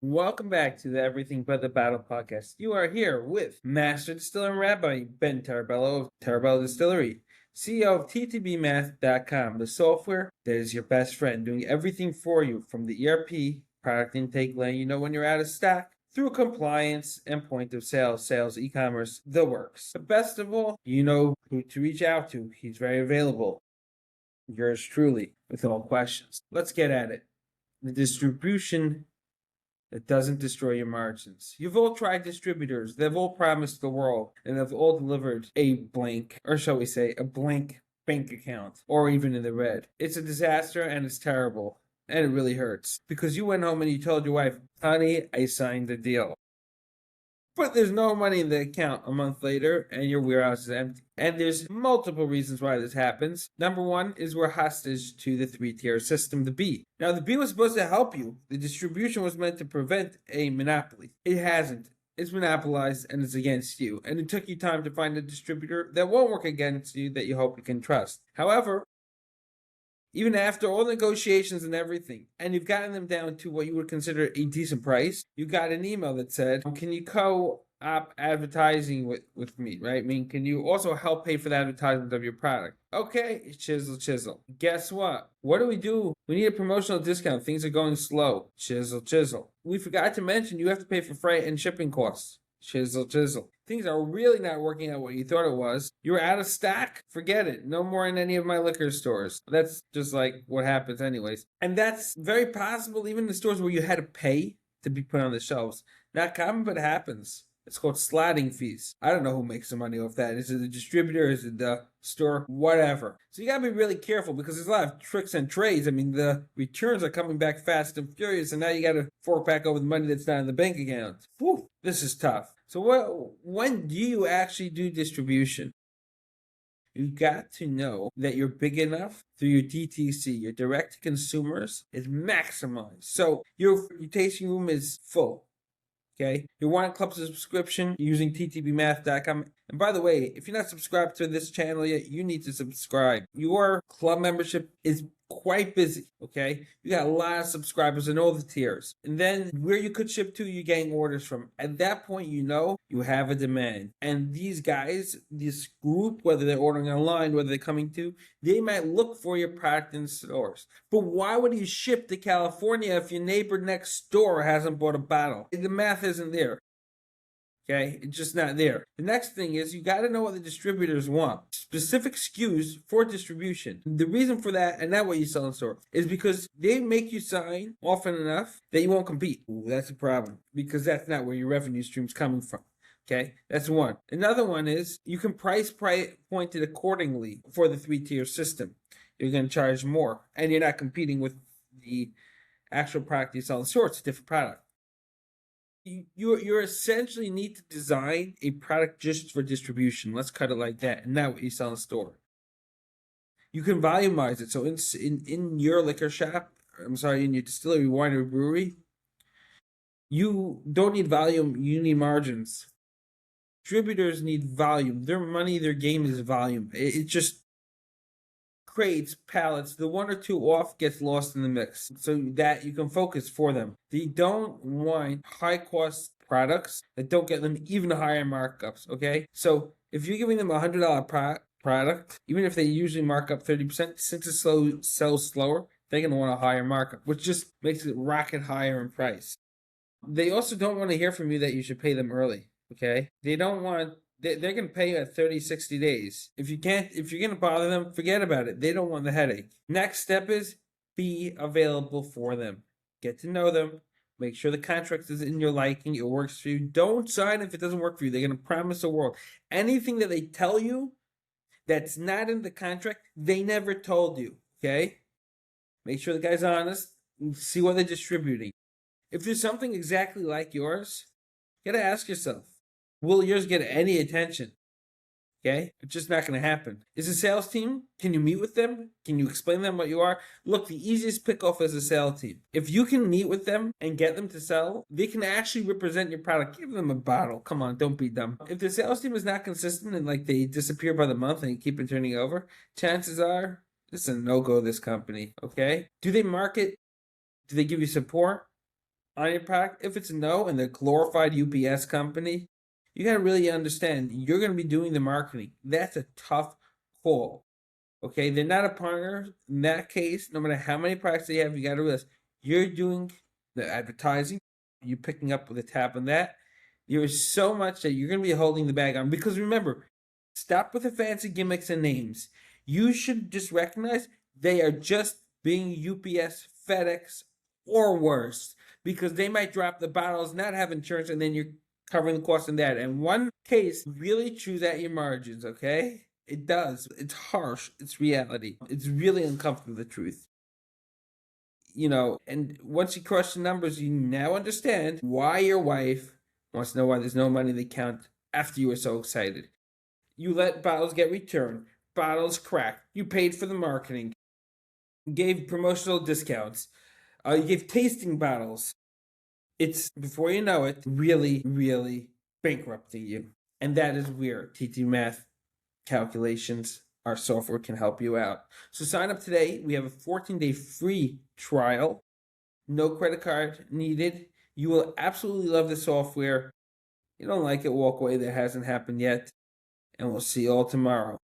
Welcome back to the Everything But the Battle podcast. You are here with Master Distiller and Rabbi Ben Tarabello of Tarabello Distillery, CEO of TTBMATH.com, the software that is your best friend, doing everything for you from the ERP, product intake, letting you know when you're out of stock, through compliance and point of sales, e-commerce, the works. But best of all, you know who to reach out to. He's very available. Yours truly, with all questions. Let's get at it. The distribution that doesn't destroy your margins. You've all tried distributors. They've all promised the world, and they've all delivered a blank, or shall we say, a blank bank account, or even in the red. It's a disaster, and it's terrible, and it really hurts. Because you went home and you told your wife, honey, I signed the deal. But there's no money in the account a month later, and your warehouse is empty. And there's multiple reasons why this happens. Number one is we're hostage to the three-tier system, the B. Now, the B was supposed to help you. The distribution was meant to prevent a monopoly. It hasn't. It's monopolized, and it's against you. And it took you time to find a distributor that won't work against you, that you hope you can trust. However, even after all negotiations and everything, and you've gotten them down to what you would consider a decent price, you got an email that said, can you co-op advertising with me, right? I mean, can you also help pay for the advertisement of your product? Okay, chisel. Guess what? What do? We need a promotional discount. Things are going slow. Chisel. We forgot to mention you have to pay for freight and shipping costs. Chisel. Things are really not working out what you thought it was. You were out of stock? Forget it. No more in any of my liquor stores. That's just like what happens anyways. And that's very possible even in the stores where you had to pay to be put on the shelves. Not common, but it happens. It's called slotting fees. I don't know who makes the money off that. Is it the distributor? Is it the store? Whatever. So you gotta be really careful because there's a lot of tricks and trades. I mean, the returns are coming back fast and furious, and now you gotta fork back over the money that's not in the bank account. Whew, this is tough. So when do you actually do distribution? You got to know that you're big enough through your DTC, your direct to consumers is maximized. So your tasting room is full. Okay, your wine club subscription using TTBMATH.com. And by the way, if you're not subscribed to this channel yet, you need to subscribe. Your club membership is quite busy, okay? You got a lot of subscribers in all the tiers. And then where you could ship to, you're getting orders from. At that point, you know you have a demand. And these guys, this group, whether they're ordering online, whether they're coming to, they might look for your product in stores. But why would you ship to California if your neighbor next door hasn't bought a bottle? The math isn't there. Okay, it's just not there. The next thing is you got to know what the distributors want. Specific SKUs for distribution. The reason for that, and not what you sell in store, is because they make you sign often enough that you won't compete. Ooh, that's a problem because that's not where your revenue stream's coming from. Okay, that's one. Another one is you can price point it accordingly for the three-tier system. You're going to charge more, and you're not competing with the actual product you sell in store. It's a different product. You essentially need to design a product just for distribution. Let's cut it like that, and not what you sell in the store. You can volumize it. So in your liquor shop, in your distillery, winery, brewery, you don't need volume. You need margins. Distributors need volume. Their money, their game is volume. It just crates, pallets, the one or two off gets lost in the mix so that you can focus for them. They don't want high cost products that don't get them even higher markups, okay? So if you're giving them a $100 product, even if they usually mark up 30%, since it sells slower, they're going to want a higher markup, which just makes it rocket higher in price. They also don't want to hear from you that you should pay them early, okay? They don't want they're going to pay you at 30, 60 days. If you're going to bother them, forget about it. They don't want the headache. Next step is be available for them. Get to know them. Make sure the contract is in your liking. It works for you. Don't sign if it doesn't work for you. They're going to promise the world. Anything that they tell you that's not in the contract, they never told you. Okay? Make sure the guy's honest. See what they're distributing. If there's something exactly like yours, you got to ask yourself, will yours get any attention? Okay? It's just not going to happen. Is a sales team? Can you meet with them? Can you explain to them what you are? Look, the easiest pick-off is a sales team. If you can meet with them and get them to sell, they can actually represent your product. Give them a bottle. Come on, don't be dumb. If the sales team is not consistent and like they disappear by the month and you keep it turning over, chances are this is a no-go, this company. Okay? Do they market? Do they give you support? on your product. If it's a no and they're a glorified UPS company, you got to really understand you're going to be doing the marketing. That's a tough call. Okay, they're not a partner in that case. No matter how many products they have, you got to realize you're doing the advertising. You're picking up with a tab on that. There is so much that you're going to be holding the bag on, because remember, stop with the fancy gimmicks and names. You should just recognize they are just being UPS, FedEx, or worse, because they might drop the bottles, not have insurance, and then you're covering the cost of that. And one case really chews at your margins, okay? It does. It's harsh. It's reality. It's really uncomfortable, the truth. And once you crush the numbers, you now understand why your wife wants to know why there's no money in the account after you were so excited. You let bottles get returned, bottles crack, you paid for the marketing, gave promotional discounts, you gave tasting bottles. It's, before you know it, really, really bankrupting you. And that is where TTBMATH calculations, our software, can help you out. So sign up today. We have a 14-day free trial. No credit card needed. You will absolutely love the software. You don't like it, walk away. That hasn't happened yet. And we'll see you all tomorrow.